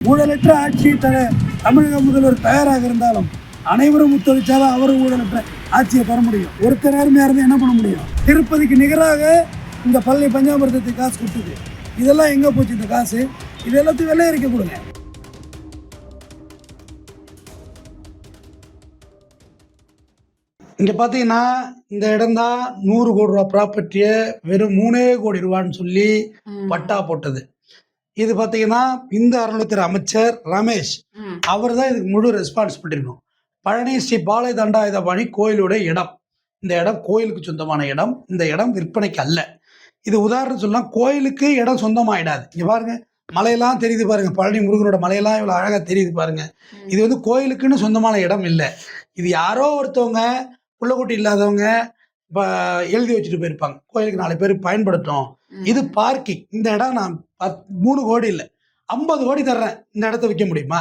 ஊழலற்ற ஆட்சி தமிழக முதல்வர் தயாராக இருந்தாலும் அனைவரும் ஒத்துழைச்சாலும் அவரும் ஊழலற்ற ஆட்சியை தர முடியும். ஒருத்தர் நேர்மையா இருந்து என்ன பண்ண முடியும்? திருப்பதிக்கு நிகராக இந்த பள்ளி பஞ்சாமிர்தத்துக்கு காசு கொடுத்தது. இதெல்லாம் எங்க போச்சு இந்த காசு? இது எல்லாத்தையும் வெள்ளை அறிக்கை கொடுங்க. இங்க பாத்தீங்கன்னா இந்த இடம் தான் 100 கோடி ரூபாய் ப்ராப்பர்ட்டியை வெறும் 3 கோடி ரூபான்னு சொல்லி பட்டா போட்டது. இது பாத்தீங்கன்னா இந்த அறநிலையத்துறை அமைச்சர் ரமேஷ் அவர் தான் இதுக்கு முழு ரெஸ்பான்சிபிலிட்டி இருக்கும். பழனி ஸ்ரீ பாலை தண்டாயுதபாணி கோயிலுடைய இடம். இந்த இடம் கோயிலுக்கு சொந்தமான இடம். இந்த இடம் விற்பனைக்கு அல்ல. இது உதாரணம் சொல்லலாம், கோயிலுக்கு இடம் சொந்தமாயிடாது. இங்க பாருங்க, மலையெல்லாம் தெரியுது பாருங்க, பழனி முருகனோட மலையெல்லாம் இவ்வளவு அழகா தெரியுது பாருங்க. இது வந்து கோயிலுக்குன்னு சொந்தமான இடம் இல்லை. இது யாரோ ஒருத்தவங்க புள்ளக்குட்டி இல்லாதவங்க எழுதி வச்சுட்டு போயிருப்பாங்க, கோயிலுக்கு 4 பேர் பயன்படுத்தும். இது பார்க்கிங். இந்த இடம் நான் 3 கோடி இல்லை 50 கோடி தர்றேன், இந்த இடத்த விற்க முடியுமா?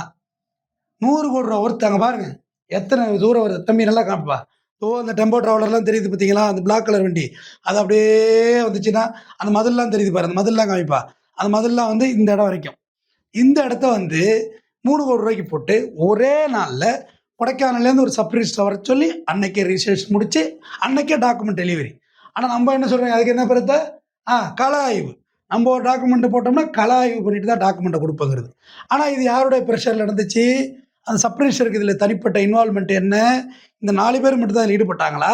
100 கோடி ரூபா ஒருத்தாங்க பாருங்க, எத்தனை தூரம் வருது தம்பி, நல்லா காமிப்பா. அந்த டெம்போ டிராவலர்லாம் தெரியுது பார்த்தீங்களா, அந்த பிளாக் கலர் வண்டி, அது அப்படியே வந்துச்சுன்னா அந்த மதில்லாம் தெரியுது பாரு, அந்த மதில்லாம் காமிப்பா. அந்த மதில்லாம் வந்து இந்த இடம் வரைக்கும். இந்த இடத்த வந்து 3 கோடி ரூபாய்க்கு போட்டு ஒரே நாளில் கொடைக்கானல்லேருந்து ஒரு சப் ரிஜிஸ்டர் வர சொல்லி அன்னைக்கே ரிஜிஸ்ட்ரேஷன் முடிச்சு அன்னைக்கே டாக்குமெண்ட் டெலிவரி. ஆனால் நம்ம என்ன சொல்கிறோம், அதுக்கு என்ன பெருத்த கள ஆய்வு. நம்ம ஒரு டாக்குமெண்ட்டை போட்டோம்னா கள ஆய்வு பண்ணிட்டு தான் டாக்குமெண்ட்டை கொடுப்பங்கிறது. ஆனால் இது யாருடைய ப்ரெஷரில் நடந்துச்சு? அந்த சப் ரிஜிஸ்டருக்கு இதில் தனிப்பட்ட இன்வால்மெண்ட் என்ன? இந்த 4 பேர் மட்டும் தான் அதில் ஈடுபட்டாங்களா?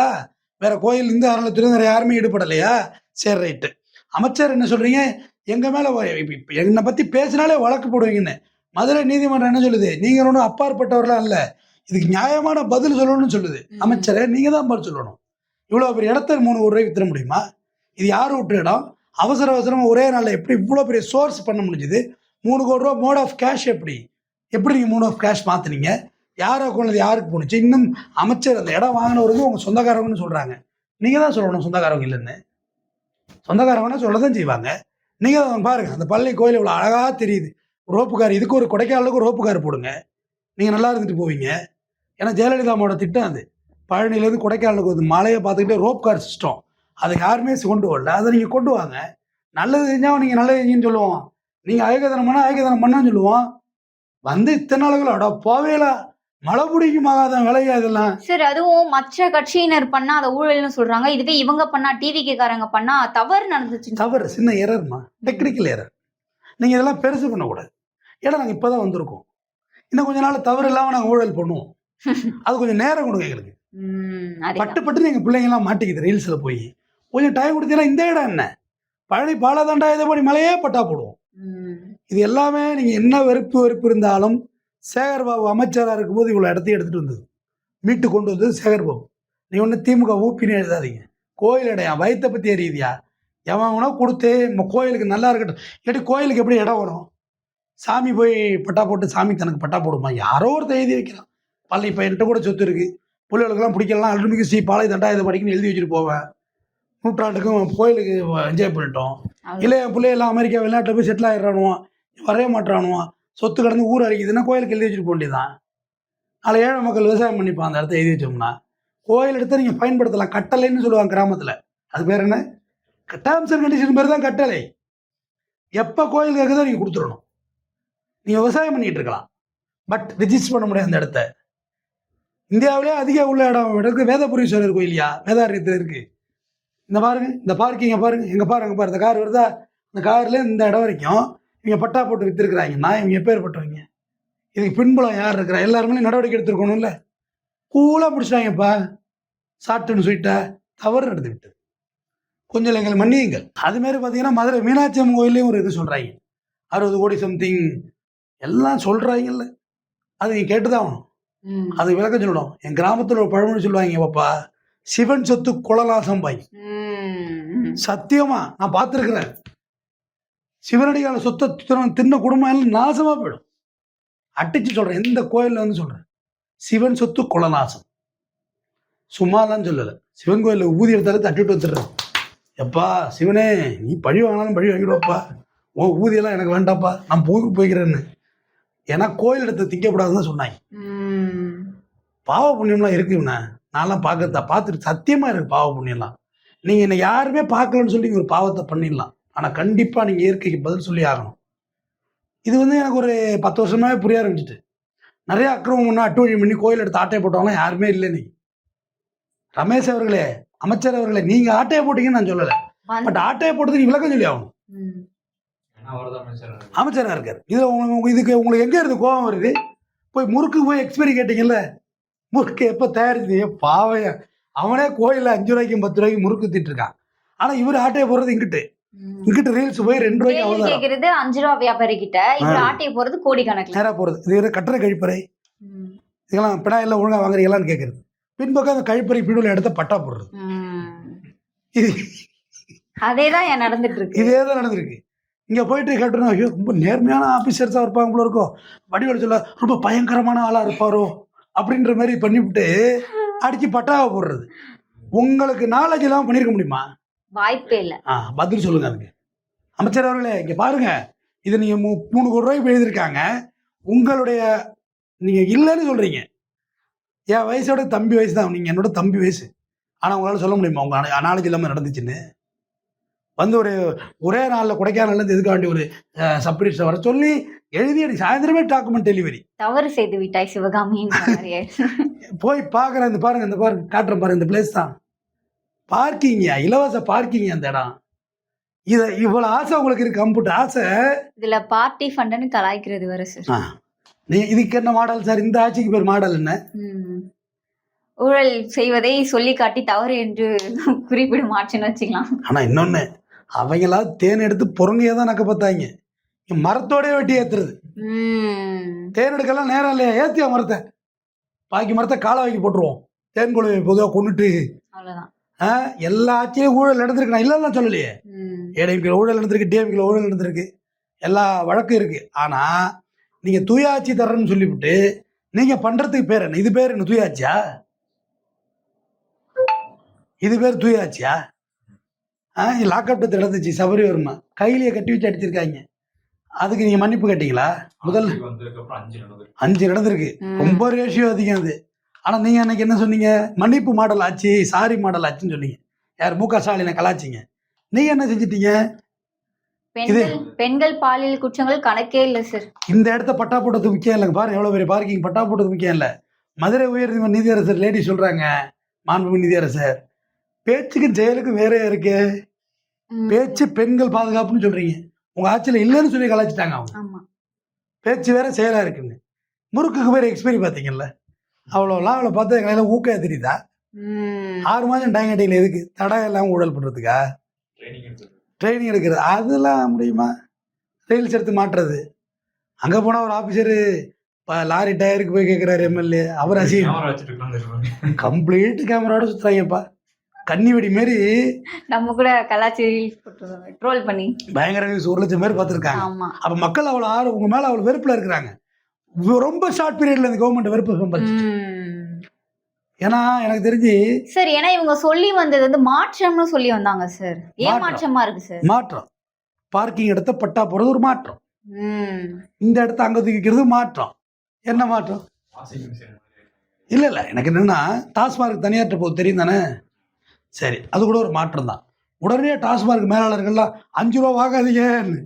வேற கோயில் இந்த அறநிலையத்துறையும் வேற யாருமே ஈடுபடலையா? சரி, ரைட்டு. அமைச்சர் என்ன சொல்றீங்க, எங்க மேல என்னை பத்தி பேசினாலே வழக்கு போடுவீங்கன்னு மதுரை நீதிமன்றம் என்ன சொல்லுது? நீங்க ஒன்றும் அப்பாற்பட்டவர்களாம் இல்லை, இதுக்கு நியாயமான பதில் சொல்லணும்னு சொல்லுது. அமைச்சரை நீங்க தான் பதில் சொல்லணும். இவ்வளவு பெரிய இடத்த 3 கோடி ரூபாய்க்கு வித்துற முடியுமா? இது யார் விட்டு இடம்? அவசரமா ஒரே நாளில் எப்படி இவ்வளோ பெரிய சோர்ஸ் பண்ண முடிஞ்சுது? 3 கோடி ரூபா மோட் ஆஃப் கேஷ் எப்படி நீங்கள் மோட் ஆஃப் கேஷ் மாற்றினீங்க? யார் அக்கௌண்ட்ல யாருக்கு போணுச்சு? இன்னும் அமைச்சர் அந்த இடம் வாங்கினவருக்கு உங்க சொந்தக்காரங்கன்னு சொல்றாங்க. நீங்க தான் சொல்லணும் சொந்தக்காரங்க இல்லைன்னு. சொந்தக்காரங்கன்னா சொல்லதான் செய்வாங்க. நீங்க தான் பாருங்க, அந்த பள்ளி கோயில் இவ்வளோ அழகா தெரியுது. ரோப்பு கார், இதுக்கு ஒரு கொடைக்கானலுக்கு ஒரு ரோப்பு கார் போடுங்க, நீங்க நல்லா இருந்துட்டு போவீங்க. ஏன்னா ஜெயலலிதாவோட திட்டம் அது. பழனிலேருந்து கொடைக்கானலுக்கு வந்து மலையை பார்த்துக்கிட்டே ரோப் கார் சிஸ்டம், அதை யாருமே கொண்டு வரல. அதை நீங்கள் கொண்டு வாங்க. நல்லது செஞ்சால் நீங்கள் நல்லது செஞ்சுன்னு சொல்லுவோம். நீங்கள் அயக்கதனம் பண்ணால் அயக்கதனம் பண்ணான்னு சொல்லுவோம். வந்து இத்தனை நாளுகளோட போவேலா மழை பிடிக்குமாகாதான் விளையா இதெல்லாம். சரி, அதுவும் மற்ற கட்சியினர் பண்ணா அதை ஊழல்னு சொல்றாங்க. இதுவே இவங்க பண்ணா, டிவிகே காரங்க பண்ணா தவறு நடந்துச்சு. தவறு சின்ன எரர்மா, டெக்னிக்கல் எரர். நீங்கள் இதெல்லாம் பெருசு பண்ணக்கூடாது. ஏன்னா நாங்கள் இப்போதான் வந்திருக்கோம். இன்னும் கொஞ்ச நாள் தவறு இல்லாமல் நாங்கள் ஊழல் பண்ணுவோம். அது கொஞ்சம் நேரம் கொடுங்க எங்களுக்கு. பட்டு எங்க பிள்ளைங்க எல்லாம் மாட்டிக்குது ரீல்ஸ்ல போய். கொஞ்சம் டைம் கொடுத்தீங்கன்னா இந்த இடம் என்ன, பழனி பாலதாண்டா இதை பண்ணி மலையே பட்டா போடுவோம். இது எல்லாமே நீங்க என்ன வெறுப்பு இருந்தாலும் சேகர்பாபு அமைச்சராக இருக்கும்போது இவ்வளவு இடத்தையும் எடுத்துட்டு வந்தது, மீட்டு கொண்டு வந்தது சேகர்பாபு. நீ ஒண்ணு திமுக ஊப்பின்னு எழுதாதீங்க. கோயில் இடம் வயிற்றை பத்தி எறியுதியா? எவனா கொடுத்து கோயிலுக்கு நல்லா இருக்கட்டும். இல்லாட்டி கோயிலுக்கு எப்படி இடம் வரும்? சாமி போய் பட்டா போட்டு சாமி தனக்கு பட்டா போடுமா? யாரோ ஒருத்தர் எழுதி வைக்கிறான். பள்ளி பையன்கிட்ட கூட சொத்து இருக்கு, பிள்ளைகளுக்கெல்லாம் பிடிக்கலாம், அல்மிக்கு ஸ்ரீ பாலை தண்டாயுத படிக்கணும்னு எழுதி வச்சுட்டு போவேன். நூற்றாண்டுக்கும் கோயிலுக்கு என்ஜாய் பண்ணிட்டோம். இல்லை என் பிள்ளையெல்லாம் அமெரிக்கா வெளிநாட்டில் போய் செட்டில் ஆகிடுறானுவான், வரைய மாட்டானுவான், சொத்து கடந்து ஊர் அடிக்குதுன்னா கோயிலுக்கு எழுதி வச்சுட்டு போக வேண்டியதான். நாளை ஏழை மக்கள் விவசாயம் பண்ணிப்பான் அந்த இடத்த எழுதி வச்சோம்னா. கோயில் எடுத்து நீங்கள் பயன்படுத்தலாம். கட்டளைன்னு சொல்லுவாங்க கிராமத்தில், அது பேர் என்ன? டேர்ம்ஸ் அண்ட் கண்டிஷன் பேர் தான் கட்டளை. எப்போ கோயில் கேட்குதோ நீங்கள் கொடுத்துடணும். நீங்கள் விவசாயம் பண்ணிட்டு இருக்கலாம், பட் ரிஜிஸ்டர் பண்ண முடியாது அந்த இடத்த. இந்தியாவிலே அதிக உள்ள இடம் இருக்கு வேதபுரீஸ்வரர் கோயிலியா, வேதாரண்யத்தில் இருக்கு. இந்த பாருங்க, இந்த பார்க்கிங்க பாருங்க, எங்க பாருங்க பாரு, இந்த கார் வருதா, இந்த கார்ல இந்த இடம் வரைக்கும் இவங்க பட்டா போட்டு வித்துருக்குறாங்கன்னா இவங்க எப்பேற்பட்டவங்க? இதுக்கு பின்புலம் யார் இருக்கிறா? எல்லாருமே நடவடிக்கை எடுத்துருக்கணும்ல. கூலா பிடிச்சிட்டாங்கப்பா, சாப்பிட்டுன்னு சொல்லிட்டா தவறு நடந்துக்கிட்டு. கொஞ்சம் எங்களை மன்னியுங்கள். அது மாதிரி பார்த்தீங்கன்னா மதுரை மீனாட்சி அம்மன் கோயிலையும் ஒரு இது சொல்றாங்க, 60 கோடி சம்திங் எல்லாம் சொல்றாங்கல்ல. அது நீங்க கேட்டுதான் ஆகணும். அது விளக்கம் சொல்லணும். என் கிராமத்துல ஒரு பழமொழி சொல்லுவாங்க, பாப்பா சிவன் சொத்து குலநாசம் பாய். சத்தியமா நான் பார்த்துருக்கிறேன். சிவனடியால சொத்தை தின்ன குடும்பம் எல்லாம் நாசமா போயிடும். அட்டிச்சு சொல்றேன், எந்த கோயில்ல வந்து சொல்றேன், சிவன் சொத்து குலநாசம். சும்மாலாம் சொல்லல. சிவன் கோயில்ல ஊதி எடுத்தாலும் தட்டிட்டு வந்துடுறேன். எப்பா சிவனே, நீ பழி வாங்கினாலும் பழி வாங்கிடுவப்பா, உன் ஊதியெல்லாம் எனக்கு வேண்டாப்பா, நான் போய்க்கிறேன்னு. ஏன்னா கோயில் இடத்த திங்கக்கூடாதுன்னு தான் சொன்னாங்க. பாவ புண்ணியம்லாம் இருக்குண்ணா, நான்லாம் பார்த்துட்டு சத்தியமா இருக்கு பாவ புண்ணியம்லாம். நீங்க என்ன யாருமே பார்க்கலன்னு சொல்லி ஒரு பாவத்தை பண்ணிடலாம். ஆனா கண்டிப்பா நீங்க இயற்கைக்கு பதில் சொல்லி ஆகணும். இது வந்து எனக்கு ஒரு 10 வருஷமாவே புரிய ஆரம்பிச்சிட்டு. நிறைய அக்கிரமம் பண்ணி அட்டூழியம் பண்ணி கோயில் எடுத்து ஆட்டையை போட்டவங்களாம் யாருமே இல்லை இன்னைக்கு. ரமேஷ் அவர்களே, அமைச்சர் அவர்களே, நீங்க ஆட்டையை போட்டீங்கன்னு நான் சொல்லலை. பட் ஆட்டையை போட்டதுக்கு விளக்கம் சொல்லி ஆகணும். அமைச்சராக இருக்காரு. இதுக்கு உங்களுக்கு எங்கே இருந்து கோபம் வருது? போய் முறுக்கு போய் எக்ஸ்பைரி கேட்டீங்கல்ல, முறுக்கு எப்போ தயாரிச்சு பாவைய அவனே கோயிலில் 5 ரூபாய்க்கும் 10 ரூபாய்க்கு முறுக்கு திட்டு இருக்கான். ஆனால் இவர் ஆட்டையை போடுறது இங்கிட்டு ரீல்ஸ் போய் 2 ரூபாய்க்கு அவ்வளோ 5 ரூபா வியாபாரி கிட்ட இவர் ஆட்டையை போறது கோடிக்கணக்கில் நேராக போகிறது. இது கட்டுரை கழிப்பறை, இதெல்லாம் பினாயெல்லாம் ஒழுங்காக வாங்குறீங்களான்னு கேட்குறது. பின்பக்கம் அந்த கழிப்பறை பீடுல எடுத்த பட்டா போடுறது. இது அதேதான் நடந்துட்டு இருக்கு. இதே தான் நடந்திருக்கு. இங்கே போயிட்டு கேட்டுருந்தோம், ஐயோ ரொம்ப நேர்மையான ஆஃபீஸர்ஸாக இருப்பாங்க போல இருக்கும், வடிவேலு சொல்ல ரொம்ப பயங்கரமான ஆளாக இருப்பாரோ அப்படின்ற மாதிரி பண்ணிவிட்டு அடிச்சு பட்டாவை போடுறது. உங்களுக்கு நாலேஜ் இல்லாமல் பண்ணியிருக்க முடியுமா? வாய்ப்பே இல்லை. பதில் சொல்லுங்க அதுக்கு. அமைச்சர் அவர்களே, இங்கே பாருங்க, இது நீங்கள் 3 கோடி ரூபாய்க்கு எழுதியிருக்காங்க. உங்களுடைய நீங்கள் இல்லைன்னு சொல்கிறீங்க. என் வயசோட தம்பி வயசு தான், நீங்கள் என்னோட தம்பி வயசு. ஆனால் உங்களால் சொல்ல முடியுமா உங்கள் நாலேஜ் இல்லாமல் நடந்துச்சுன்னு? வந்து ஒரே நாளில் கொடைக்கானல்லேருந்து எதுக்காண்டி ஒரு சப்ரிஷை வர சொல்லி எழுதி சாயந்தரமே டாக்குமெண்ட் டெலிவரி. தவறு செய்து விட்டாய் சிவகாமி. போய் பார்க்குறேன், இந்த பாருங்க காட்டுறேன் பாருங்க, இந்த பிளேஸ் தான் பார்க்கிங்க, இலவச பார்க்கிங் அந்த இடம். இதை இவ்வளோ ஆசை உங்களுக்கு இருக்கு, கம்ப்யூட்டர் ஆசை. இதில் பார்ட்டி ஃபண்டுன்னு கலாய்க்கிறது வர சார். இதுக்கு என்ன மாடல் சார்? இந்த ஆட்சிக்கு பேர் மாடல் என்ன? ஊழல் செய்வதை சொல்லி காட்டி தவறு என்று குறிப்பிடும் ஆட்சின்னு வச்சுக்கலாம். ஆனால் இன்னொன்று, அவங்களா தேன் எடுத்து பொறுங்கையே தான் நக்க பார்த்தாங்க. மரத்தோடய வெட்டி ஏற்றுறது. தேன் எடுக்கலாம் நேரம் இல்லையா, ஏற்றியா மரத்தை, பாக்கி மரத்தை காலை வாங்கி போட்டுருவோம். தேன் குழவை பொதுவாக கொண்டுட்டு அவ்வளோதான். எல்லா ஆட்சியும் ஊழல் நடந்திருக்கு, நான் இல்லைன்னா சொல்லலையே. ஏடிஎம்கே ஊழல் நடந்திருக்கு, டிஎம்கே ஊழல் நடந்திருக்கு, எல்லா வழக்கும் இருக்கு. ஆனால் நீங்கள் தூய ஆட்சி தர்றேன்னு சொல்லிவிட்டு நீங்கள் பண்ணுறதுக்கு பேர் என்ன? இது பேர் என்ன தூய ஆட்சியா? இது பேர் தூய ஆட்சியா? லாக்அப் டெத் நடந்துச்சு, சபரிவர்மா கையிலேயே கட்டி வச்சு அடிச்சிருக்காங்க. அதுக்கு நீங்க மன்னிப்பு கேட்டீங்களா? முதல் 5 நடந்திருக்கு, ரொம்ப ரேஷியோ அதிகம் அது. ஆனா நீங்க அன்னைக்கு என்ன சொன்னீங்க? மன்னிப்பு மாடல் ஆச்சு, சாரி மாடல் ஆச்சுன்னு சொன்னீங்க. யார்? மு க ஸ்டாலினை கலாச்சிங்க. நீங்க என்ன செஞ்சிட்டீங்க? பெண்கள் பாலியல் குற்றங்கள் கணக்கே இல்லை சார். இந்த இடத்த பட்டா போட்டது முக்கியம் இல்லைங்க. பாரு எவ்வளவு பெரிய பார்க்கிங், பட்டா போட்டது முக்கியம் இல்லை. மதுரை உயர்நீதிமன்ற நீதியரசர் லேடி சொல்றாங்க, மாண்புமிகு நீதியரசர், பேச்சுக்கு ஜெயலுக்கு வேறையா இருக்கு. பேச்சு பெண்கள் பாதுகாப்புன்னு சொல்றீங்க, உங்க ஆட்சியில இல்லைன்னு சொல்லி கலாச்சிட்டாங்க அவங்க. பேச்சு வேற செயலா இருக்குன்னு. முறுக்குக்கு பேர் எக்ஸ்பைரி பாத்தீங்கல்ல, அவ்வளோலாம் அவளை பார்த்து எங்களால ஊக்க தெரியுதா? 6 மாதம் டைங்கட்டியில் எதுக்கு? தடம் எல்லாம் ஊழல் பண்றதுக்கா? ட்ரைனிங் எடுக்கிறது அதெல்லாம் முடியுமா? ரீல்ஸ் எடுத்து மாட்டுறது. அங்க போனா ஒரு ஆபீசரு லாரி டயருக்கு போய் கேட்கிறாரு எம்எல்ஏ, அவர் கம்ப்ளீட் கேமராவோட சுத்துறாங்கப்பா, கன்னி வெடி மாரி. நம்ம கூட கலாச்சி ட்ரோல் பண்ணி பயங்கர நியூஸ் 1 லட்சம் பேர் பார்த்துருக்காங்க. அப்ப மக்கள் அவ்வளோ உங்க மேல அவ்வளோ வெறுப்புல இருக்கிறாங்க. ரொம்ப ஷார்ட் பீரியட்ல இந்த கவர்மெண்ட் வெறுப்பு சம்பாதிச்சு. ஏன்னா எனக்கு தெரிஞ்சு சார், ஏன்னா இவங்க சொல்லி வந்தது வந்து மாற்றம்னு சொல்லி வந்தாங்க சார். ஏன் மாற்றமா இருக்கு சார்? மாற்றம். பார்க்கிங் இடத்த பட்டா போறது ஒரு மாற்றம், இந்த இடத்த அங்க தூக்கிக்கிறது மாற்றம். என்ன மாற்றம்? இல்ல எனக்கு என்னன்னா, டாஸ்மார்க் தனியாற்ற போது தெரியும் தானே, சரி அது கூட ஒரு மாற்றம் தான். உடனே டாஸ்மார்க் மேலாளர்கள்லாம் 5 ரூபா வாங்காதீங்கன்னு.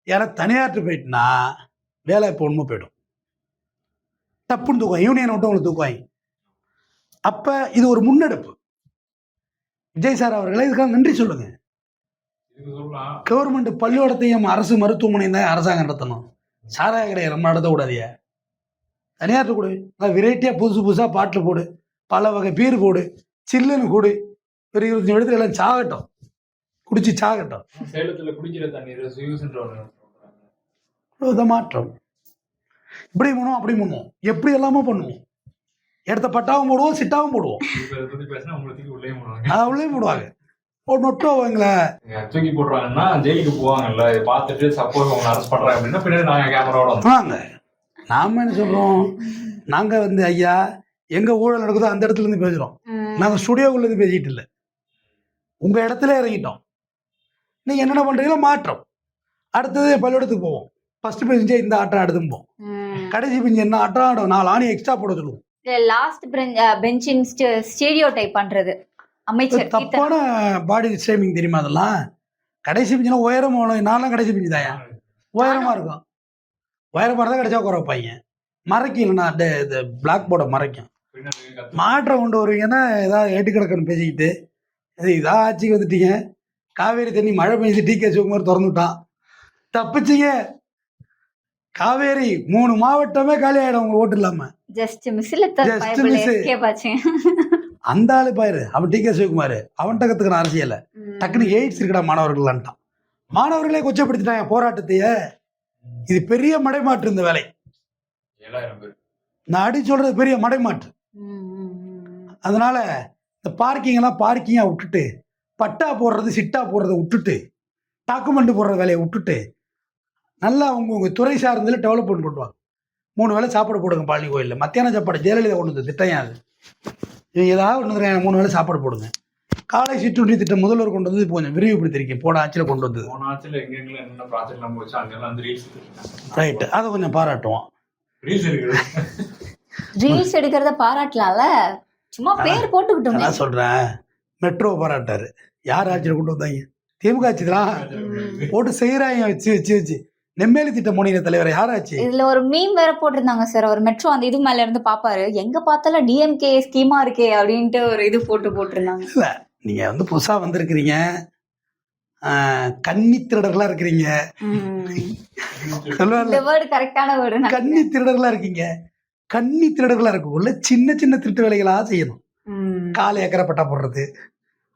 ஏன்னா தனியாற்று போயிட்டுனா வேலை இப்போ உண்மை போயிடும், தப்புன்னு தூக்குவாங்க, யூனியன் விட்டு அவங்களை தூக்குவாங்க. அப்ப இது ஒரு முன்னெடுப்பு. விஜய் சார் அவர்களை இதுக்காக நன்றி சொல்லுங்க. கவர்மெண்ட் பள்ளிக்கூடத்தையும் அரசு மருத்துவமனையும் தான் அரசாங்கம் நடத்தணும். சாராய கடையை நம்ம நடத்தக்கூடாதியா, தனியாற்று கொடு. வெரைட்டியா புதுசா பாட்டில் போடு, பல வகை பீர் போடு, சில்லுன்னு கூடு, ஒரு 25 இடத்துல எல்லாம் சாகட்டும், குடிச்சு சாகட்டும். மாற்றம் இப்படி பண்ணுவோம், அப்படி பண்ணுவோம், எப்படி எல்லாமே பண்ணுவோம். இடத்த பட்டாவும் போடுவோம், சிட்டாவும் போடுவோம், உள்ளே போடுவாங்க. தூக்கி போடுறாங்கன்னா ஜெயிலுக்கு போவாங்கல்ல, இதை பார்த்துட்டு சப்போஸ் அவங்க அரெஸ்ட் பண்றாங்க அப்படின்னா பின்னாடி நாங்க கேமராவோட வாங்க. நாம என்ன சொல்றோம்? நாங்க வந்து ஐயா எங்க ஊழல் நடக்குதோ அந்த இடத்துல இருந்து பேசுறோம். நாங்க ஸ்டுடியோக்குள்ள இருந்து பேசிட்டு இல்லை, உங்க இடத்துல இறங்கிட்டோம். நீங்க என்னென்ன பண்றீங்களோ மாற்றம். அடுத்தது பள்ளிக்கூடத்துக்கு போவோம். ஃபர்ஸ்ட் பெஞ்சே இந்த ஆட்டம் அடுத்துப்போம், கடைசி பெஞ்சு என்ன ஆட்டம் ஆடும், 4 ஆணி எக்ஸ்ட்ரா போட சொல்லுவோம். லாஸ்ட் பெஞ்சின் ஸ்டீரியோ டைப் பண்றது அமைச்சர் தப்பான பாடி ஷேமிங் தெரியுமா? அதெல்லாம் கடைசி பெஞ்சுனா உயரம், நான்லாம் கடைசி பெஞ்சு தாயா உயரமா இருக்கும். உயரமாக தான் கிடைச்சா குறை வைப்பாங்க, மறைக்கும். இல்லைன்னா இந்த பிளாக் போர்டை மறைக்கும். பின்னாடி கத்து. மாற்றம் கொண்டு வருவீங்கன்னா ஏதாவது ஏட்டு கிடக்குன்னு பேசிக்கிட்டு இதான் ஆட்சிக்கு வந்துட்டீங்க. காவேரி தண்ணி மழை பெஞ்சு டிகே சிவகுமார் திறந்து விட்டான், தப்பிச்சிங்க. காவேரி 3 மாவட்டமே காலி ஆயிடும் உங்க ஓட்டு இல்லாம. ஜஸ்ட் மிஸ்ல Just miss. அந்த ஆளு பாரு, அவன் டிகே சிவகுமார் அவன்கிட்ட கத்துக்கிற அரசியல டக்குனு எய்ட்ஸ் இருக்கடா மாணவர்கள்ட்டான். மாணவர்களே கொச்சப்படுத்திட்டாங்க போராட்டத்தையே. இது பெரிய மடைமாற்று. இந்த வேலை 7000 பேர். நான் அடி சொல்றது பெரிய மடைமாற்று. அதனால இந்த பார்க்கிங்கா விட்டுட்டு, பட்டா போடுறது சிட்டா போடுறதை விட்டுட்டு, டாக்குமெண்ட் போடுற வேலையை விட்டுட்டு, நல்லா உங்க துறை சார்ந்ததில் டெவலப்மெண்ட் கொண்டு வாங்க. 3 வேளை சாப்பாடு போடுங்க பழனி கோயிலில். மத்தியான சாப்பாடு ஜெயலலிதா கொண்டு வந்த திட்டம் அது. இவங்க ஏதாவது ஒன்று 3 வேளை சாப்பாடு போடுங்க. காலை சிற்றுண்டி திட்டம் முதல்வர் கொண்டு வந்து கொஞ்சம் விரிவுபடுத்திருக்கேன், போன ஆட்சியில் கொண்டு வந்தது. போன ஆட்சியில் எங்கெங்கெல்லாம் என்னென்ன ப்ராஜெக்ட் நம்ம வச்சு அங்கெல்லாம் வந்து ரீல்ஸ் ரைட்டு, அதை கொஞ்சம் பாராட்டுவோம். ரீல்ஸ் இருக்குது. ரீல்ஸ் எடுக்கிறத பாராட்டலாம்ல, சும்மா பேர் போட்டுக்கிட்டோம். நான் சொல்றேன், மெட்ரோ பாராட்டாரு. யார் ஆட்சியில் கொண்டு வந்தாங்க? திமுக ஆட்சி தான் போட்டு செய்யறாங்க. வச்சு நெம்மேலி திட்டம் முனைகிற தலைவர் யாராச்சு? இதுல ஒரு மீம் வேற போட்டிருந்தாங்க சார். ஒரு மெட்ரோ அந்த இது மேல இருந்து பாப்பாரு, எங்க பார்த்தாலும் டிஎம்கே ஸ்கீமா இருக்கே அப்படின்ட்டு ஒரு இது போட்டிருந்தாங்க. இல்ல, நீங்க வந்து புதுசா வந்திருக்கிறீங்க, கன்னி திருடர்களா இருக்கிறீங்க. இந்த வேர்டு கரெக்டான வேர்டு. கன்னி திருடர்களா இருக்கீங்க. கன்னி திருடர்களா இருக்குள்ள சின்ன சின்ன திருட்டு வேலைகளா செய்யணும். 4 ஏக்கரை பட்டா போடுறது,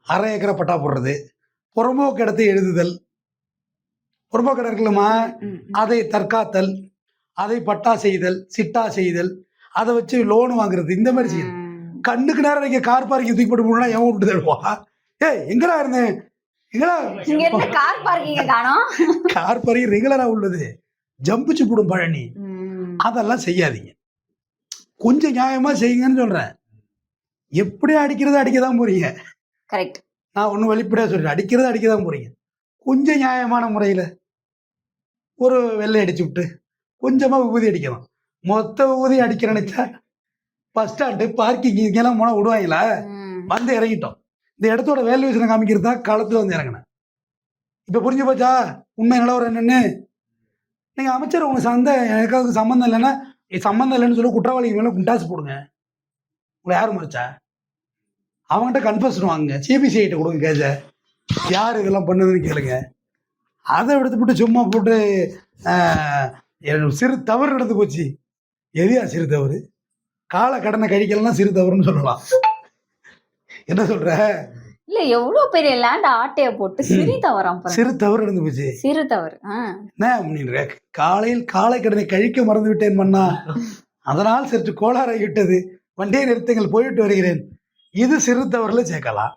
1/2 ஏக்கரை பட்டா போடுறது, புறம்போக்கு இடத்தை எழுதுதல், புறம்போக்கு இடம் இருக்குல்லமா அதை தற்காத்தல், அதை பட்டா செய்தல், சிட்டா செய்தல், அதை வச்சு லோன் வாங்குறது, இந்த மாதிரி செய்யணும். கண்ணுக்கு நேரம் நீங்க கார் பார்க்கிங் தூக்கி போட்டு போனா எவன் விட்டு தருவா? எங்கடா இருந்தேன், கார் பார்க்கிங் ரெகுலரா உள்ளது, ஜம்பிச்சு போடும் பழனி. அதெல்லாம் செய்யாதீங்க, கொஞ்சம் நியாயமா செய்யுங்கன்னு சொல்றேன். எப்படியும் அடிக்கிறத அடிக்கதான் போறீங்க. கரெக்ட். நான் ஒன்னும் வெளிப்படையா சொல்றேன், அடிக்கிறத அடிக்கதான் போறீங்க. கொஞ்சம் நியாயமான முறையில ஒரு வெள்ளை அடிச்சு விட்டு கொஞ்சமா விபூதி அடிக்கலாம். மொத்த விபூதி அடிக்க நினைச்சா பஸ் ஸ்டாண்டு பார்க்கிங் இங்கெல்லாம் போனா விடுவாங்களா? வந்து இறங்கிட்டோம். இந்த இடத்தோட வேல்யூஷனை காமிக்கிறது தான் காலத்துல வந்து இறங்கினேன். இப்ப புரிஞ்சு போச்சா உண்மை நிலவரம் என்னன்னு? நீங்க அமைச்சர் உங்க எனக்கு சம்மந்தம் இல்லைன்னா சம்மந்தம் இல்லைன்னு சொல்லி குற்றவாளிகள் மேல குண்டாசு போடுங்க. உங்களை யாரும் மறைச்சா? அவங்ககிட்ட கன்ஃபர்ஷன் வாங்குங்க, சிபிசிஐட்ட கொடுங்க கேஸ, யார் இதெல்லாம் பண்ணுதுன்னு கேளுங்க. அதை எடுத்துவிட்டு சும்மா போட்டு சிறு தவறு நடந்து போச்சு. எதையா சிறு தவறு? கால கடனை கழிக்கலாம் சிறு தவறுன்னு சொல்லலாம். என்ன சொல்ற? இல்ல எவ்வளவு பெரிய லேண்ட் ஆட்டைய போட்டு சிறு தவறு நடந்து போச்சு. சிறு தவறு என்ன காலையில் காலை கடனை கழிக்க மறந்து விட்டேன் மன்னா, அதனால் சற்று கோளாறாகிவிட்டது, வண்டியை நிறுத்தங்கள் போயிட்டு வருகிறேன். இது சிறு தவறுல சேர்க்கலாம்.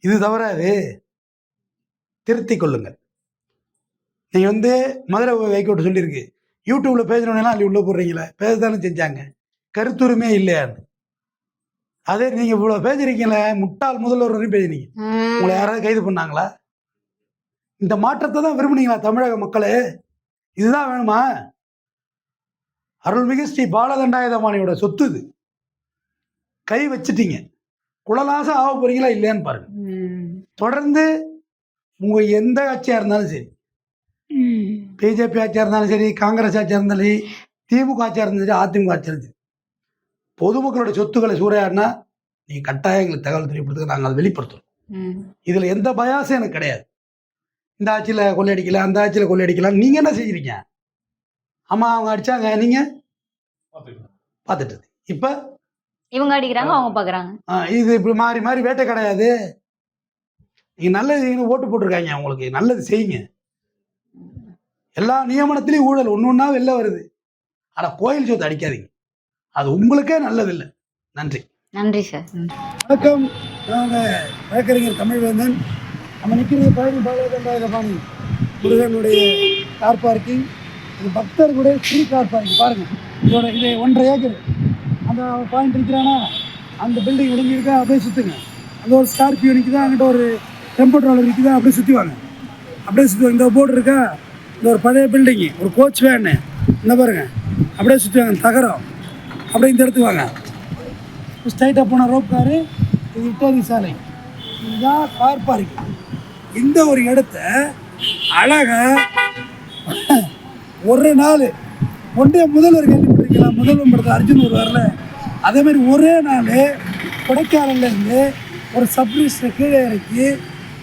இது தவறாது, திருத்திக் கொள்ளுங்கள். நீங்க வந்து மதுரை வைகோட்டு சொல்லியிருக்கு, யூடியூப்ல பேசுறவங்க அள்ளி உள்ள போடுறீங்களே, பேசத்தானே செஞ்சாங்க, கருத்துரிமையே இல்லையான்னு. அதே நீங்க இவ்வளவு பேசுறீங்களே, முட்டாள் முதல்வர் வரையும் பேசுறீங்க, உங்களை யாராவது கைது பண்ணாங்களா? இந்த மாற்றத்தை தான் விரும்புனீங்களா தமிழக மக்களே? இதுதான் வேணுமா? அருள்மிகு ஸ்ரீ பாலதண்டாயுதபாணியோட சொத்து இது, கை வச்சுட்டீங்க, குலநாசம் ஆக போறீங்களா இல்லையான்னு பாருங்க. தொடர்ந்து உங்க எந்த ஆட்சியா இருந்தாலும் சரி, பிஜேபி ஆட்சியா இருந்தாலும் சரி, காங்கிரஸ் ஆட்சியா இருந்தாலும் சரி, திமுக ஆட்சியா இருந்தாலும் சரி, அதிமுக ஆட்சியா இருந்தாலும் சரி, பொதுமக்களுடைய சொத்துக்களை சூறையாடினா நீங்க கட்டாயம் எங்களுக்கு தகவல் தெரியப்படுத்துக்க, நாங்கள் அதை வெளிப்படுத்துறோம். இதுல எந்த பயாசும் எனக்கு கிடையாது. இந்த ஆட்சியில கொள்ளையடிக்கல, அந்த ஆட்சியில கொள்ளையடிக்கலாம். நீங்க என்ன செய்யறீங்க? ஆமா அவங்க அடிச்சாங்க, நீங்க பாத்துட்டு இப்ப இவங்க அடிக்கிறாங்க, அவங்க பாக்குறாங்க. இது இப்படி மாறி மாறி வேட்டை கிடையாது. நீங்க நல்லது செய்யணும், ஓட்டு போட்டிருக்காங்க உங்களுக்கு, நல்லது செய்யுங்க. எல்லா நியமனத்திலையும் ஊழல் ஒன்னொன்னா வெளில வருது. ஆனா கோயில் சொத்து அடிக்காதீங்க, அது உங்களுக்கே நல்லதில்லை. நன்றி. நன்றி சார். வணக்கம், நாங்கள் வழக்கறிஞர் தமிழ்வேந்தன். நம்ம நிற்கிறது பழனி பாலதண்டாயுதபாணி முருகனுடைய கார் பார்க்கிங். இது பக்தர்களுடைய ஃப்ரீ கார் பார்க்கிங். பாருங்கள், இதோட இது 1.5 ஏக்கர். அந்த பாயிண்ட் இருக்கிறானா, அந்த பில்டிங் ஒழுங்கிருக்கா, அப்படியே சுற்றுங்க. அந்த ஒரு ஸ்கார்பியோ நிற்குதா, அங்கிட்ட ஒரு டெம்போ ட்ராவலர் நிற்குதா, அப்படியே சுற்றி வாங்க, அப்படியே சுற்றி வாங்க. இந்த போர்டு இருக்கா, இந்த ஒரு பழைய பில்டிங்கு, ஒரு கோச் வேனு, இந்த பாருங்க, அப்படியே சுற்றி வாங்க. தகரம், அப்படியே இந்த இடத்துக்கு வாங்க. ஸ்ட்ரைட்டாக போன ரோப் காரு, இது இட்டாரி சாலை, இதுதான் கார் பார்க்கிங். இந்த ஒரு இடத்த அழகா ஒரு நாள் ஒன்றிய முதல்வர் கேள்விப்பட்டிருக்கீங்களா? முதல்வர் படத்தில் அர்ஜுன் ஒரு வரல. அதே மாதிரி ஒரே நாள் கொடைக்கானல்லேருந்து ஒரு சப்ரிஸ்டர் கீழே இறக்கி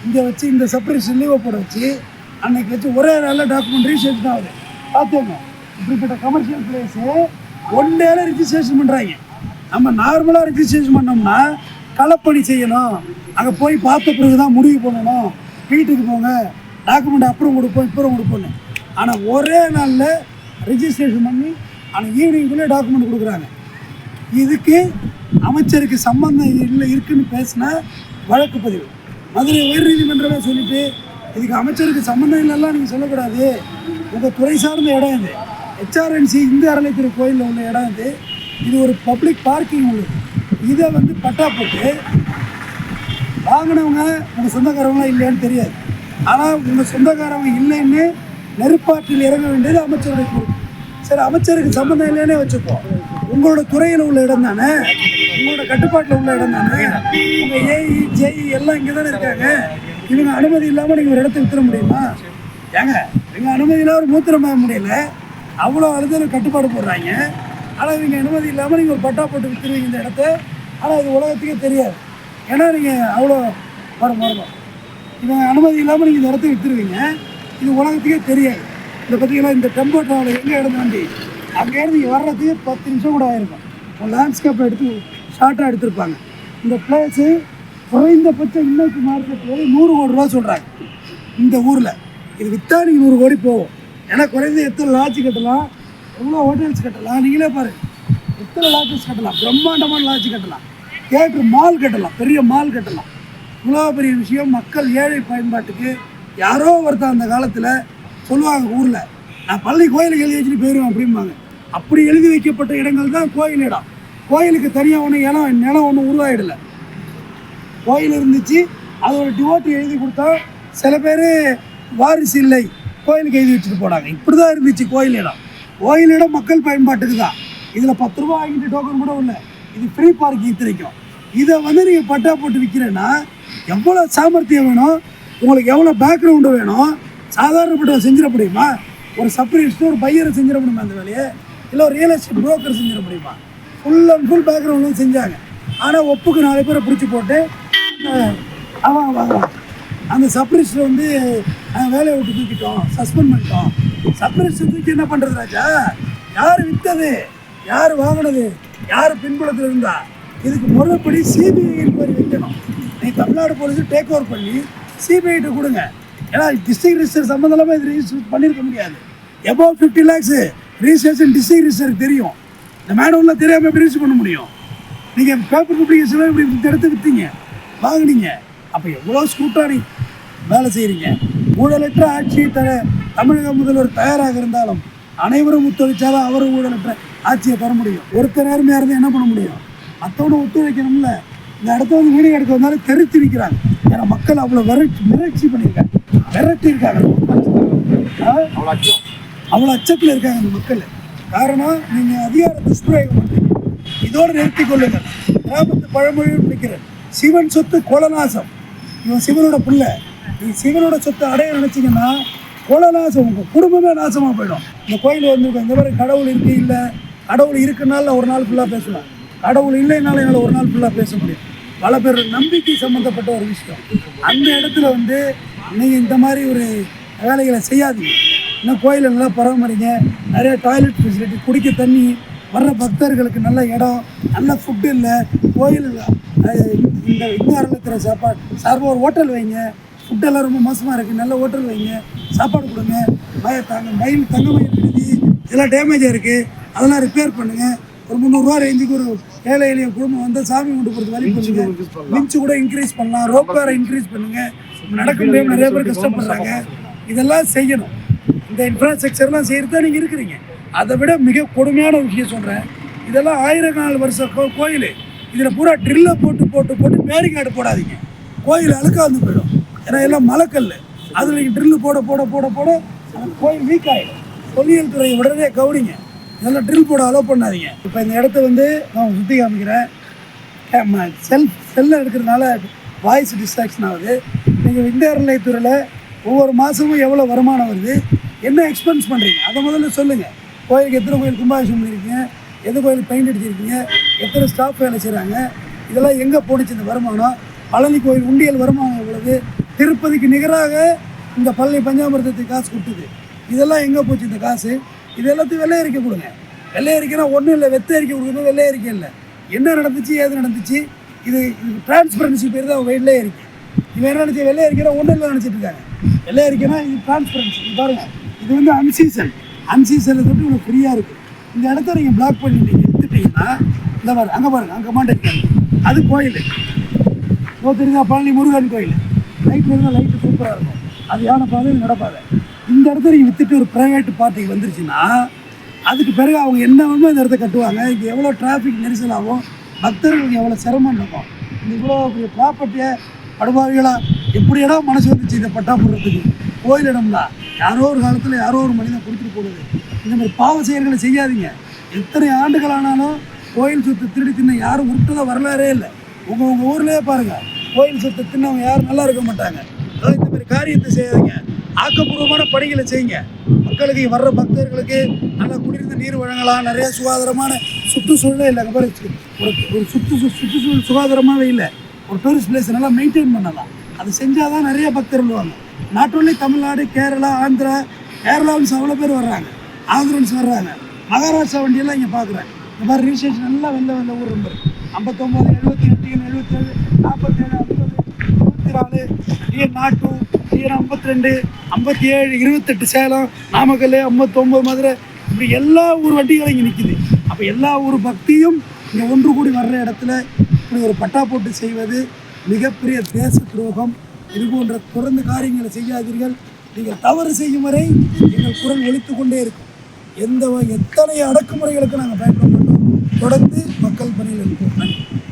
இங்கே வச்சு இந்த சப்ரிஸ்டர் லீவை போட வச்சு அன்னைக்கு வச்சு ஒரே நாளில் டாக்குமெண்ட் ரிஜிஸ்ட்ரேஷன் ஆகுது. பார்த்துங்க, இப்படிப்பட்ட கமர்ஷியல் பிளேஸு ஒன் டேல ரிஜிஸ்ட்ரேஷன் பண்ணுறாங்க. நம்ம நார்மலாக ரிஜிஸ்ட்ரேஷன் பண்ணோம்னா களப்பணி செய்யணும், அங்கே போய் பார்த்த பிறகு தான் முடிவு பண்ணணும், வீட்டுக்கு போங்க டாக்குமெண்ட் அப்புறம் கொடுப்போம் இப்போ கொடுப்போன்னு. ஆனால் ஒரே நாளில் ரிஜிஸ்ட்ரேஷன் பண்ணி ஆனால் ஈவினிங்குள்ளே டாக்குமெண்ட் கொடுக்குறாங்க. இதுக்கு அமைச்சருக்கு சம்பந்தம் இல்லை இருக்குன்னு பேசினா வழக்கு பதிவு. மதுரை உயர்நீதிமன்றமே சொல்லிட்டு இதுக்கு அமைச்சருக்கு சம்பந்தம் இல்லைலாம் நீங்கள் சொல்லக்கூடாது, உங்கள் துறை சார்ந்த இடம் இது, HRNC இந்து அறநிலையத்துறை கோயிலில் உள்ள இடம் இது, இது ஒரு பப்ளிக் பார்க்கிங் உள்ளது, இதை வந்து பட்டா போட்டு வாங்கினவங்க உங்கள் சொந்தக்காரவங்களாம் இல்லையான்னு தெரியாது. ஆனால் உங்கள் சொந்தக்காரவங்க இல்லைன்னு நெருப்பாற்றில் இறங்க வேண்டியது அமைச்சருடைய பொறுப்பு. சரி, அமைச்சருக்கு சம்மந்தம் இல்லைன்னே வச்சுப்போம், உங்களோட துறையில் உள்ள இடம் தானே, உங்களோட கட்டுப்பாட்டில் உள்ள இடம் தானே, உங்கள் ஏஇ ஜேஇ எல்லாம் இங்கே தானே இருக்காங்க. இவங்க அனுமதி இல்லாமல் நீங்கள் ஒரு இடத்த வித்துற முடியுமா? ஏங்க, எங்கள் அனுமதி இல்லாமல் ஒரு மூத்திரம் வாங்க முடியல, அவ்வளோ அழுத கட்டுப்பாடு போடுறாங்க. ஆனால் இவங்க அனுமதி இல்லாமல் நீங்கள் ஒரு பட்டா போட்டு விற்றுருவீங்க இந்த இடத்த. ஆனால் இது உலகத்துக்கே தெரியாது, ஏன்னா நீங்கள் அவ்வளோ வரணும். இவங்க அனுமதி இல்லாமல் நீங்கள் இந்த இடத்த விற்றுருவீங்க, இது உலகத்துக்கே தெரியாது. இந்த பார்த்தீங்கன்னா இந்த டெம்போ ட்ராவல் எங்கே இடம் தாண்டி அங்கேருந்து இங்கே வர்றதுக்கு 10 நிமிஷம் கூட ஆகிருக்கும். ஒரு லேண்ட்ஸ்கேப்பை எடுத்து ஷார்ட்டாக எடுத்திருப்பாங்க. இந்த பிளேஸு குறைந்தபட்சம் இன்னைக்கு மார்க்கெட்டில் 100 கோடி ரூபா சொல்கிறாங்க இந்த ஊரில். இது விற்றா நீங்கள் 100 கோடி போகும். ஏன்னா குறைந்த எத்தனை லாட்ஜ் கட்டலாம், எவ்வளோ ஹோட்டல்ஸ் கட்டலாம், நீங்களே பாரு, எத்தனை லாட்ஜஸ் கட்டலாம், பிரம்மாண்டமான லாட்ஜ் கட்டலாம், தியேட்டர் மால் கட்டலாம், பெரிய மால் கட்டலாம். இவ்வளோ பெரிய விஷயம் மக்கள் ஏழை பயன்பாட்டுக்கு. யாரோ ஒருத்தர் அந்த காலத்தில் சொல்லுவாங்க ஊரில், நான் பள்ளி கோயிலுக்கு எழுதி வச்சுட்டு போயிடுவேன் அப்படிம்பாங்க. அப்படி எழுதி வைக்கப்பட்ட இடங்கள் தான் கோயில் இடம். கோயிலுக்கு தனியாக ஒன்று நிலம் ஒன்றும் உருவாயிடலை. கோயில் இருந்துச்சு, அதோட டிவோட்டி எழுதி கொடுத்தா சில பேர் வாரிசு இல்லை கோயிலுக்கு எழுதி வச்சுட்டு போனாங்க. இப்படி தான் இருந்துச்சு கோயில் இடம். கோயில் இடம் மக்கள் பயன்பாட்டுக்கு தான். இதில் 10 ரூபா வாங்கிட்டு டோக்கன் கூட இல்லை, இது ஃப்ரீ பார்க்கிங் இத்தனைக்கும். இதை வந்து நீங்கள் பட்டா போட்டு விற்கிறேன்னா எவ்வளோ சாமர்த்தியம் வேணும், உங்களுக்கு எவ்வளோ பேக்ரவுண்டு வேணும். சாதாரணப்பட்ட செஞ்சிட முடியுமா? ஒரு சப்ரிஸ்டர் ஒரு பையரை செஞ்சிட முடியுமா அந்த வேலையை? இல்லை ஒரு ரியல் எஸ்டேட் புரோக்கர் செஞ்சிட முடியுமா? ஃபுல் அண்ட் ஃபுல் பேக்ரவுண்ட் செஞ்சாங்க. ஆனால் ஒப்புக்கு 4 பேரை பிடிச்சி போட்டு அவன் அந்த சப்ரிஸ்டர் வந்து வேலையை விட்டு தூக்கிட்டோம், சஸ்பெண்ட் பண்ணிட்டோம். சப்ரிஸ்டர் தூக்கி என்ன பண்ணுறது ராஜா? யார் விற்றது, யார் வாங்கினது, யார் பின்புலத்தில் இருந்தா? இதுக்கு முறைப்படி சிபிஐ என்கொயரி வைக்கணும். நீ தமிழ்நாடு போலீஸ் டேக் ஓவர் பண்ணி சிபிஐட்ட கொடுங்க. ஏன்னா டிஸ்ட்ரிக்ட் ரிஜிஸ்டர் சம்மந்தம் இல்லாமல் இது ரிஜிஸ்டர் பண்ணியிருக்க முடியாது. எபோவ் 50 lakhs ரிஜிஸ்ட்ரேஷன் டிஸ்ட்ரிக்ட் ரிஜிஸ்டருக்கு தெரியும். இந்த மேடம்லாம் தெரியாமல் எப்படி ரிஜிஸ்டர் பண்ண முடியும்? நீங்கள் பேப்பர் பப்ளிகேஷன்லாம் இப்படி இந்த இடத்த விற்றீங்க, வாங்கினீங்க. அப்போ எவ்வளோ ஸ்கூட்டானி வேலை செய்கிறீங்க. ஊழலற்ற ஆட்சி தமிழக முதல்வர் தயாராக இருந்தாலும் அனைவரும் ஒத்துழைச்சாலும் அவரும் ஊழலற்ற ஆட்சியை தர முடியும். ஒருத்தர் நேர்மையாக இருந்தால் என்ன பண்ண முடியும்? மற்றவனை ஒத்துழைக்கணும்ல. இந்த இடத்த வந்து வீடியோ எடுக்க வந்தாலும் தெரித்து நிற்கிறாங்க. ஏன்னா மக்கள் அவ்வளோ மிரட்சி பண்ணியிருக்காங்க, மிரட்டி இருக்காங்க. அவ்வளோ அச்சத்தில் இருக்காங்க அந்த மக்கள். காரணம், நீங்கள் அதிகார துஷ்பிரயோகம் பண்ணுறீங்க. இதோடு நிறுத்தி கொள்ளுங்கள். கிராமத்து பழமொழி பிடிக்கிறேன், சிவன் சொத்து கொலநாசம். இவன் சிவனோட பிள்ளை, நீ சிவனோட சொத்தை அடைய நினச்சிங்கன்னா கொலநாசம், உங்கள் குடும்பமே நாசமாக போயிடும். இந்த கோயில் வந்து இந்த மாதிரி கடவுள் இருக்கு இல்லை, கடவுள் இருக்குனால ஒரு நாள் ஃபுல்லாக பேசுவேன், கடவுள் இல்லைனாலும் என்னால் ஒரு நாள் ஃபுல்லாக பேச முடியும். பல பேர் நம்பிக்கை சம்மந்தப்பட்ட ஒரு விஷயம். அந்த இடத்துல வந்து நீங்கள் இந்த மாதிரி ஒரு வேலைகளை செய்யாதீங்க. இன்னும் கோயிலை நல்லா பராமரிங்க, நிறைய டாய்லெட் ஃபெசிலிட்டி, குடிக்க தண்ணி, வர்ற பக்தர்களுக்கு நல்ல இடம், நல்ல ஃபுட்டு இல்லை. கோயில் இந்த இந்து அறநிலையத்துறை சார்பாக ஒரு ஹோட்டல் வைங்க. ஃபுட்டெல்லாம் ரொம்ப மோசமாக இருக்குது, நல்ல ஹோட்டல் வைங்க, சாப்பாடு கொடுங்க. மயில் தங்க மயில் விடுதி இதெல்லாம் டேமேஜாக இருக்குது, அதெல்லாம் ரிப்பேர் பண்ணுங்கள். ஒரு 300 ரூபா ரேஞ்சுக்கு ஒரு ஏழை எளிய குடும்பம் வந்து சாமி கொண்டு போகிறது வழி பண்ணுங்க. விஞ்சு கூட இன்க்ரீஸ் பண்ணலாம், ரோப் வேறு இன்க்ரீஸ் பண்ணுங்கள். நடக்க முடியாமல் நிறைய பேர் கஷ்டப்படுறாங்க. இதெல்லாம் செய்யணும். இந்த இன்ஃப்ராஸ்ட்ரக்சர்லாம் செய்கிறது தான் நீங்கள் இருக்கிறீங்க. அதை விட மிக கொடுமையான ஒரு விஷயம் சொல்கிறேன். இதெல்லாம் 1000 வருஷ கோயில். இதில் பூரா ட்ரில்லை போட்டு பேரிகார்டு போடாதீங்க. கோயில் அழுக்காந்து போயிடும். ஏன்னா எல்லாம் மலைக்கல். அதில் நீங்கள் ட்ரில்லு போட அந்த கோயில் வீக் ஆகிடும். தொல்லியல் துறையை உடனே கவனிங்க. இதெல்லாம் ட்ரில் போட அலோவ் பண்ணாதீங்க. இப்போ இந்த இடத்த வந்து நான் சுற்றி காமிக்கிறேன். செல்லில் எடுக்கிறதுனால வாய்ஸ் டிஸ்ட்ராக்ஷன் ஆகுது. நீங்கள் இந்து அறநிலையத்துறையில் ஒவ்வொரு மாதமும் எவ்வளோ வருமானம் வருது, என்ன எக்ஸ்பென்ஸ் பண்ணுறீங்க, அதை முதல்ல சொல்லுங்கள். கோயிலுக்கு எத்தனை கோயில் கும்பாபிஷேகம் பண்ணியிருக்கீங்க, எந்த கோயிலுக்கு பெயிண்ட் அடிச்சிருக்கீங்க, எத்தனை ஸ்டாஃப் வேலை செய்கிறாங்க, இதெல்லாம் எங்கே போணுச்சு இந்த வருமானம், பழனி கோயில் உண்டியல் வருமானம் எவ்வளவு, திருப்பதிக்கு நிகராக இந்த பழனி பஞ்சாமிர்தத்துக்கு காசு கொடுத்துது, இதெல்லாம் எங்கே போச்சு இந்த காசு, இது எல்லாத்தையும் வெள்ளை அறிக்கை கொடுங்க. வெள்ளை அறிக்கைனா ஒன்றும் இல்லை, வெத்தை அறிக்கை கொடுக்குறது வெள்ளை அறிக்கை இல்லை. என்ன நடந்துச்சு ஏது நடந்துச்சு, இது டிரான்ஸ்பரன்சி பேர் தான் வெள்ளை அறிக்கை. இவன் என்ன நினச்சி வெள்ளை அறிக்கைனா ஒன்றும் இல்லை நினச்சிட்டு இருக்காங்க. வெள்ளை அறிக்கைனா இது டிரான்ஸ்பரன்சி. இது பாருங்கள், இது வந்து அன்சீசனில் தொட்டு உங்களுக்கு ஃப்ரீயாக இருக்குது. இந்த இடத்த நீங்கள் பிளாக் பண்ணிட்டீங்க, வித்துட்டீங்கன்னா இந்த மாதிரி அங்கே பாருங்கள், அங்கே கமாண்ட் அது கோயில் தெரியுதா, பழனி முருகன் கோயில். லைட் இருந்தால் லைட்டு சூப்பராக இருக்கும், அது யானை பாதை நடப்பாதை. இந்த இடத்த நீங்கள் விற்றுட்டு ஒரு ப்ரைவேட் பார்ட்டிக்கு வந்துருச்சுன்னா அதுக்கு பிறகு அவங்க என்ன வேணுமோ இந்த இடத்த கட்டுவாங்க. இங்கே எவ்வளோ டிராஃபிக் நெரிசல் ஆகும், பக்தர்களுக்கு எவ்வளோ சிரமம் இருக்கும். இந்த இவ்வளோ பெரிய ப்ராப்பர்ட்டியை படுபாவிகளாக எப்படியடா மனசு வந்துச்சு இந்த பட்டா போடுறதுக்கு. கோயில் இடம்னா யாரோ ஒரு காலத்தில் யாரோ ஒரு மனிதன் கொடுத்துட்டு போடுது. இந்த மாதிரி பாவ செயல்களை செய்யாதீங்க. எத்தனை ஆண்டுகள் ஆனாலும் கோயில் சொத்து திருடி தின்ன யாரும் உருட்டதாக வரலாறே இல்லை. உங்கள் ஊர்லேயே பாருங்கள், கோயில் சொத்தை தின்னவங்க யாரும் நல்லா இருக்க மாட்டாங்க. அதாவது இந்த மாதிரி காரியத்தை செய்யாதீங்க, ஆக்கப்பூர்வமான பணிகளை செய்யுங்க. மக்களுக்கு வர்ற பக்தர்களுக்கு நல்லா குடியிருந்த நீர் வழங்கலாம், நிறைய சுகாதாரமான சுற்றுச்சூழலே இல்லை. அங்கே பாரு, ஒரு சுற்றுச்சூழல் சுகாதாரமாகவே இல்லை. ஒரு டூரிஸ்ட் பிளேஸ் நல்லா மெயின்டைன் பண்ணலாம். அது செஞ்சால் தான் நிறைய பக்தர்கள் வருவாங்க. நாட் ஓன்லி தமிழ்நாடு, கேரளா, ஆந்திரா, கேரளாவின்ஸ் அவ்வளோ பேர் வர்றாங்க, ஆந்திரன்ஸ் வர்றாங்க, மகாராஷ்டிரா வண்டியெல்லாம் இங்கே பார்க்குறேன். இந்த மாதிரி ரிஜிஸ்ட்ரேஷன் எல்லாம் வெள்ள ஊர் நம்பர் 59 78 77 47 50 24 டிஎன் நாட்டு டிஎன் 52 57 28 சேலம், நாமக்கல் 59 மதுரை, இப்படி எல்லா ஊர் வண்டிகளும் இங்கே நிற்கிது. அப்போ எல்லா ஊர் பக்தியும் இங்கே ஒன்று கூடி வர்ற இடத்துல இப்படி ஒரு பட்டா போட்டு செய்வது மிகப்பெரிய தேச துரோகம். இது போன்ற தொடர்ந்து காரியங்களை செய்யாதீர்கள். நீங்கள் தவறு செய்யும் வரை எங்கள் குரல் ஒலித்து கொண்டே இருக்கும். எத்தனை அடக்குமுறைகளுக்கு நாங்கள் பயப்பட மாட்டோம். தொடர்ந்து